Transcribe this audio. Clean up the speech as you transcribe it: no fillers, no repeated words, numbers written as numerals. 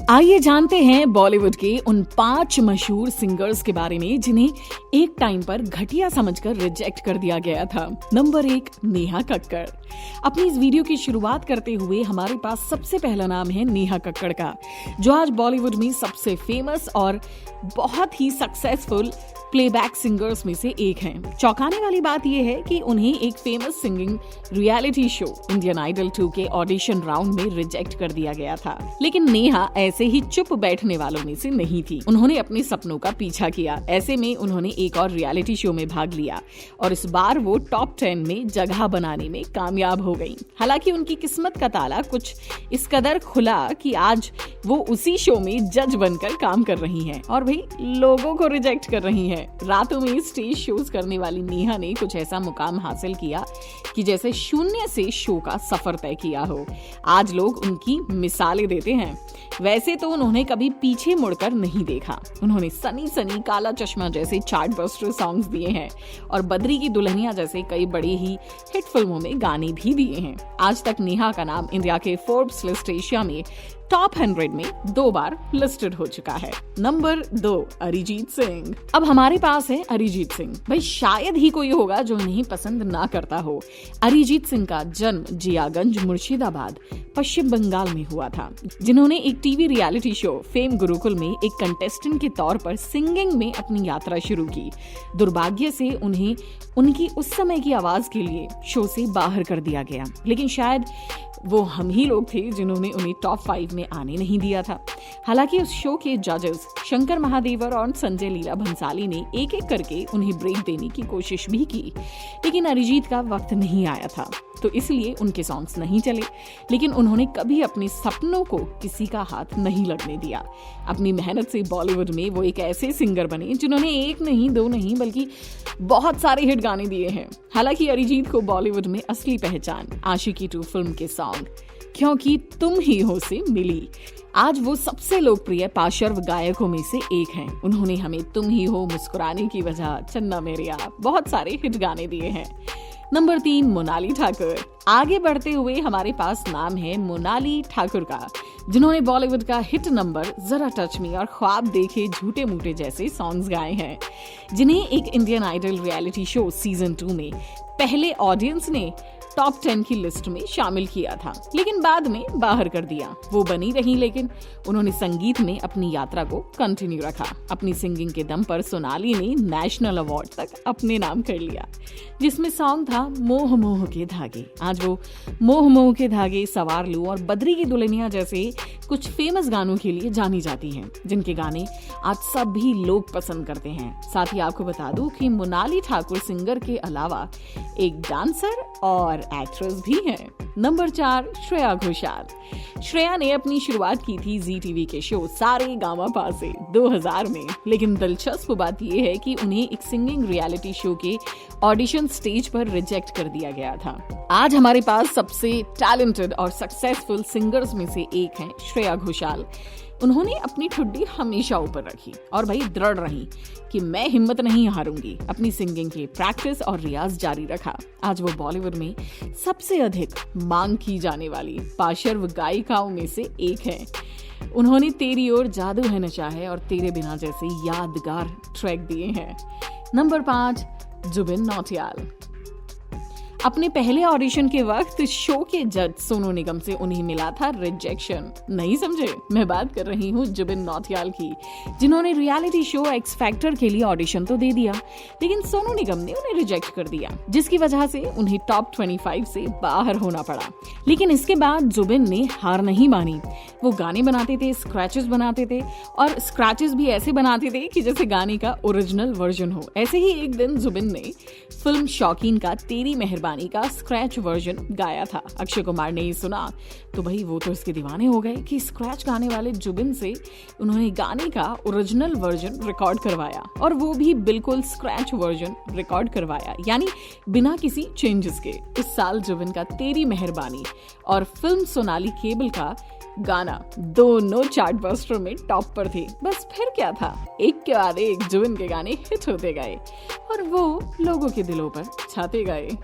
आइए जानते हैं बॉलीवुड के उन 5 मशहूर सिंगर्स के बारे में जिन्हें एक टाइम पर घटिया समझकर रिजेक्ट कर दिया गया था। नंबर 1, नेहा कक्कड़। अपनी इस वीडियो की शुरुआत करते हुए हमारे पास सबसे पहला नाम है नेहा कक्कड़ का, जो आज बॉलीवुड में सबसे फेमस और बहुत ही सक्सेसफुल प्लेबैक सिंगर्स में से एक हैं। चौंकाने वाली बात यह है कि उन्हें एक famous singing reality show Indian idol 2 के ऑडिशन राउंड में रिजेक्ट कर दिया गया था। लेकिन नेहा ऐसे ही चुप बैठने वालों में से नहीं थी। उन्होंने अपने सपनों का पीछा किया। ऐसे में उन्होंने एक और रियलिटी शो में भाग लिया और इस बार वो टॉप 10 में जगह बनाने में कामयाब हो गई। हालांकि उनकी किस्मत का ताला कुछ इस कदर खुला कि आज वो उसी शो में जज बनकर काम कर रही हैं और भाई लोगों को रिजेक्ट कर रही हैं। रातों में स्टेज शोज करने वाली नेहा ने कुछ ऐसा मुकाम हासिल किया कि जैसे शून्य से शो का सफर तय किया हो। आज लोग उनकी मिसालें देते हैं। वैसे तो उन्होंने कभी पीछे मुड़कर नहीं देखा। उन्होंने सनी सनी, काला चश्मा जैसे चार्ट बस्टर सॉन्ग्स दिए हैं और बद्री की दुल्हनिया जैसे कई बड़ी ही हिट फिल्मों में गाने भी दिए हैं। आज तक नेहा का नाम इंडिया के फोर्ब्स लिस्ट एशिया में टॉप 100 में 2 बार लिस्टेड हो चुका है। नंबर 2, अरिजीत सिंह। अब हमारे पास है अरिजीत सिंह। भाई शायद ही कोई होगा जो इन्हें पसंद ना करता हो। अरिजीत सिंह का जन्म जियागंज, मुर्शिदाबाद, पश्चिम बंगाल में हुआ था, जिन्होंने एक TV reality show fame Gurukul में एक कंटेस्टेंट के तौर पर सिंगिंग में अपनी यात्रा शुरू की। दुर्भाग्य से उन्हें उनकी उस समय की आवाज के लिए शो से बाहर कर दिया गया, लेकिन शायद वो हम ही लोग थे जिन्होंने उन्हें टॉप 5 में आने नहीं दिया था। हालांकि उस शो के जजेस शंकर महादेवर और संजय लीला भंसाली ने एक एक करके उन्हें ब्रेक देने की कोशिश भी की, लेकिन अरिजीत का वक्त नहीं आया था, तो इसलिए उनके सॉन्ग्स नहीं चले। लेकिन उन्होंने कभी अपने सपनों को किसी का हाथ नहीं लगने दिया। अपनी मेहनत से बॉलीवुड में वो एक ऐसे सिंगर बने जिन्होंने 1 नहीं 2 नहीं बल्कि बहुत सारे हिट गाने दिए हैं। हालांकि अरिजीत को बॉलीवुड में असली पहचान आशिकी 2 फिल्म के सॉन्ग क्योंकि तुम ही हो से मिली। आज वो सबसे लोकप्रिय पार्श्व गायकों में से एक हैं। उन्होंने हमें तुम ही हो, मुस्कुराने की वजह, चन्ना मेरेया, बहुत सारे हिट गाने दिए हैं। नंबर 3, मोनाली ठाकुर। आगे बढ़ते हुए हमारे पास नाम है मोनाली ठाकुर का, जिन्होंने बॉलीवुड का हिट नंबर जरा टच मी और ख्वाब देखे झूठे मूठे जैसे सॉन्ग्स गाए हैं, जिन्हें एक Indian idol reality show season 2 में पहले ऑडियंस ने टॉप 10 की लिस्ट में शामिल किया था, लेकिन बाद में बाहर कर दिया। वो बनी रही, लेकिन उन्होंने संगीत में अपनी यात्रा को कंटिन्यू रखा। अपनी सिंगिंग के दम पर सोनाली ने नेशनल अवार्ड तक अपने नाम कर लिया, जिसमें सॉन्ग था मोह मोह के धागे। आज वो मोह मोह के धागे, सवार लूं और बद्री की दुल्हनिया जैसे कुछ फेमस गानों के लिए जानी जाती हैं, जिनके गाने आज सभी लोग पसंद करते हैं। साथ ही आपको बता दूं कि मोनाली ठाकुर सिंगर के अलावा एक डांसर और एक्ट्रेस भी हैं। नंबर 4, श्रेया घोषाल। श्रेया ने अपनी शुरुआत की थी जी टीवी के शो सारे गामा पा से 2000 में, लेकिन दिलचस्प बात यह है कि उन्हें एक सिंगिंग रियलिटी शो के ऑडिशन स्टेज पर रिजेक्ट कर दिया गया था। आज हमारे पास सबसे टैलेंटेड और सक्सेसफुल सिंगर्स में से एक हैं श्रेया घोषाल। उन्होंने अपनी ठुड्डी हमेशा ऊपर रखी और भाई दृढ़ रही कि मैं हिम्मत नहीं हारूंगी। अपनी सिंगिंग की प्रैक्टिस और रियाज जारी रखा। आज वो बॉलीवुड में सबसे अधिक मांग की जाने वाली पार्श्व गायिकाओं में से एक है। उन्होंने तेरी ओर जादू है नशा है और तेरे बिना जैसे यादगार ट्रैक दिए हैं। नंबर 5, जुबिन नौटियाल। अपने पहले ऑडिशन के वक्त शो के जज सोनू निगम से उन्हें मिला था रिजेक्शन। नहीं समझे? मैं बात कर रही हूँ जुबिन नौटियाल की, जिन्होंने रियलिटी शो एक्स फैक्टर के लिए ऑडिशन तो दे दिया, लेकिन सोनू निगम ने उन्हें रिजेक्ट कर दिया, जिसकी वजह से उन्हें टॉप 25 से बाहर होना पड़ा। लेकिन इसके बाद जुबिन ने हार नहीं मानी। वो गाने बनाते थे, स्क्रैचेस बनाते थे और स्क्रैचेस भी ऐसे बनाते थे कि जैसे गाने का ओरिजिनल वर्जन हो। ऐसे ही एक दिन जुबिन ने फिल्म शौकीन का तेरी मेहरबानी का स्क्रैच वर्जन गाया था। अक्षय कुमार ने ये सुना तो भाई वो तो इसके दीवाने हो गए कि स्क्रैच गाने वाले जुबिन से उन्होंने गाने का ओरिजिनल वर्जन रिकॉर्ड करवाया, और वो भी बिल्कुल स्क्रैच वर्जन रिकॉर्ड करवाया, यानी बिना किसी चेंजेस के। इस साल जुबिन का तेरी मेहरबानी और फिल्म सोनाली केबल का गाना दोनों चार्ट बस्टर में टॉप पर थे। बस फिर क्या था, एक के बाद एक जुबिन के गाने हिट होते गए और वो लोगों के दिलों पर छाते गए।